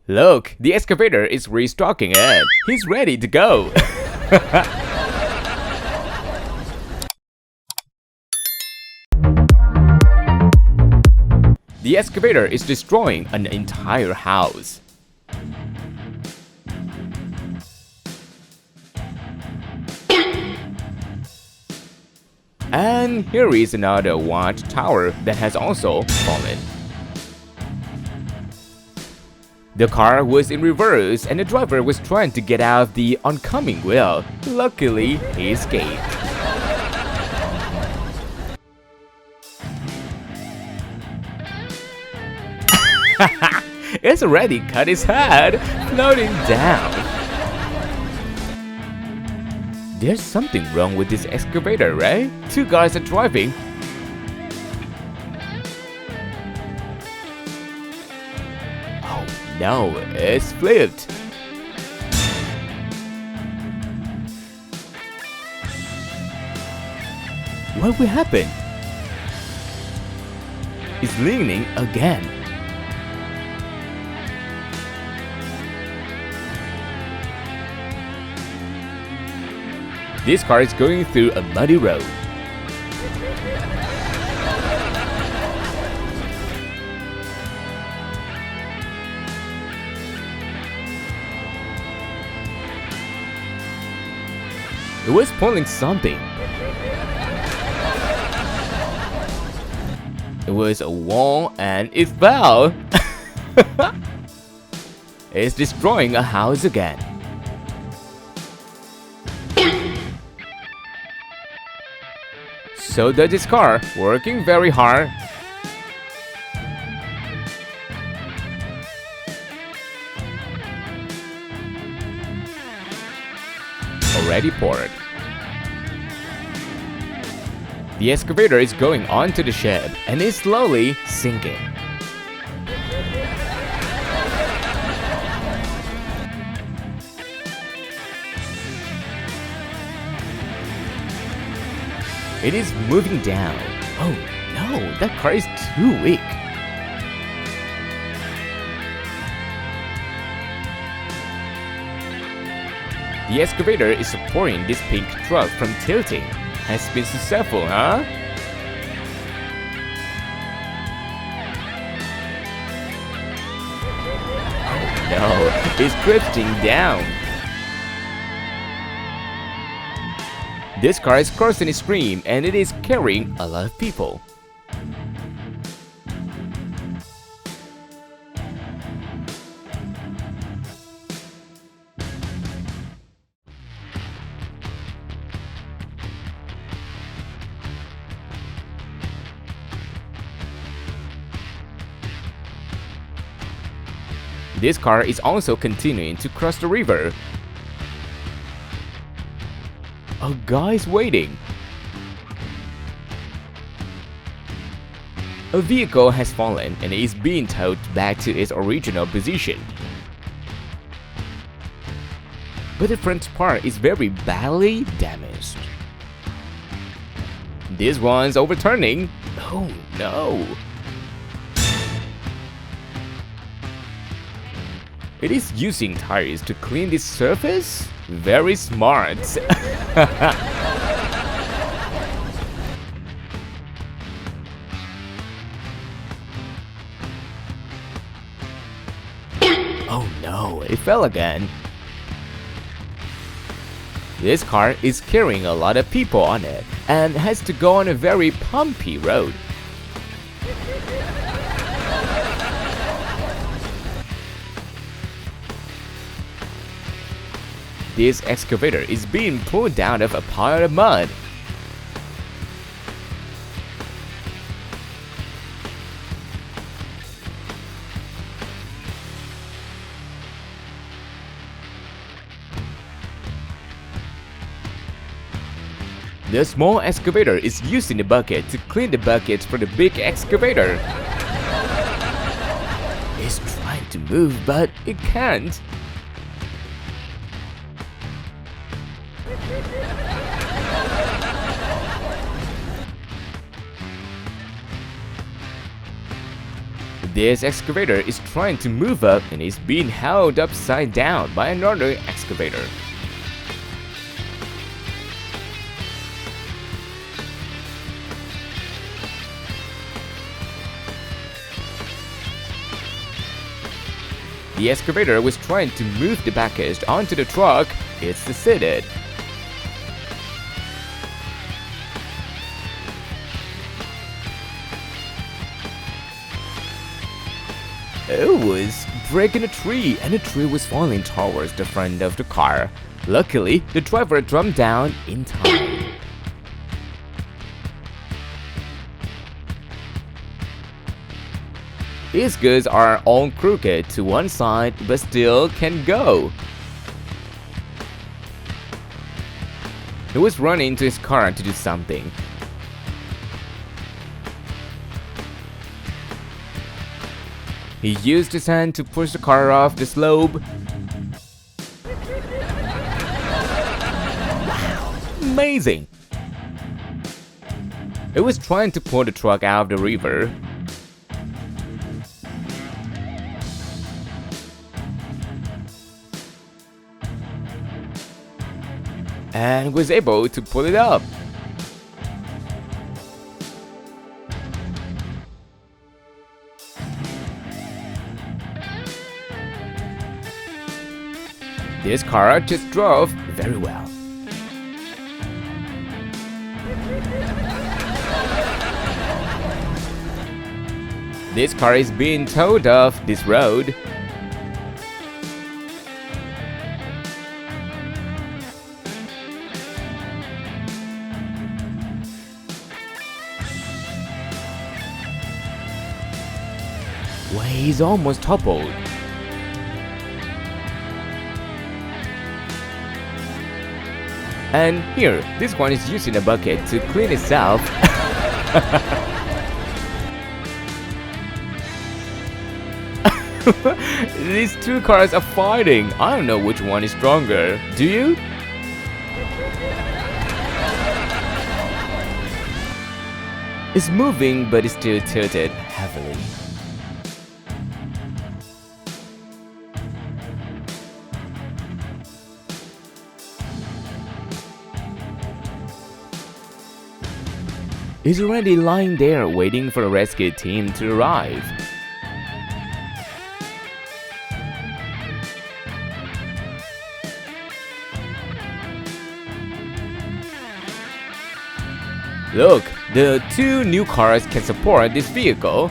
Look, the excavator is restocking it. He's ready to go. The excavator is destroying an entire house. And here is another watchtower that has also fallen. The car was in reverse and the driver was trying to get out of the oncoming wheel. Luckily, he escaped. It's already cut his head, floating down. There's something wrong with this excavator, right? Two guys are driving. Oh no, it's flipped. What will happen? It's leaning again. This car is going through a muddy road. It was pulling something. It was a wall and it fell. It's destroying a house again. So does this car, working very hard. Already poured. The excavator is going onto the ship and is slowly sinking. It is moving down. Oh no, that car is too weak. The excavator is supporting this pink truck from tilting. Has been successful, huh? Oh no, it's drifting down. This car is crossing a stream and it is carrying a lot of people. This car is also continuing to cross the river. A guy is waiting. A vehicle has fallen and is being towed back to its original position. But the front part is very badly damaged. This one's overturning. Oh no! It is using tires to clean this surface? Very smart. Oh no, it fell again. This car is carrying a lot of people on it and has to go on a very bumpy road. This excavator is being pulled down of a pile of mud. The small excavator is using the bucket to clean the buckets for the big excavator. It's trying to move, but it can't. This excavator is trying to move up and is being held upside down by another excavator. The excavator was trying to move the package onto the truck. It succeeded. It was breaking a tree, and the tree was falling towards the front of the car. Luckily, the driver jumped down in time. His goods are all crooked to one side, but still can go. He was running to his car to do something. He used his hand to push the car off the slope. Wow, amazing! It was trying to pull the truck out of the river. And was able to pull it up. This car just drove very well. This car is being towed off this road. Well, he's almost toppled. And here, this one is using a bucket to clean itself. These two cars are fighting. I don't know which one is stronger. Do you? It's moving, but it's still tilted heavily. He's already lying there waiting for the rescue team to arrive. Look, the two new cars can support this vehicle.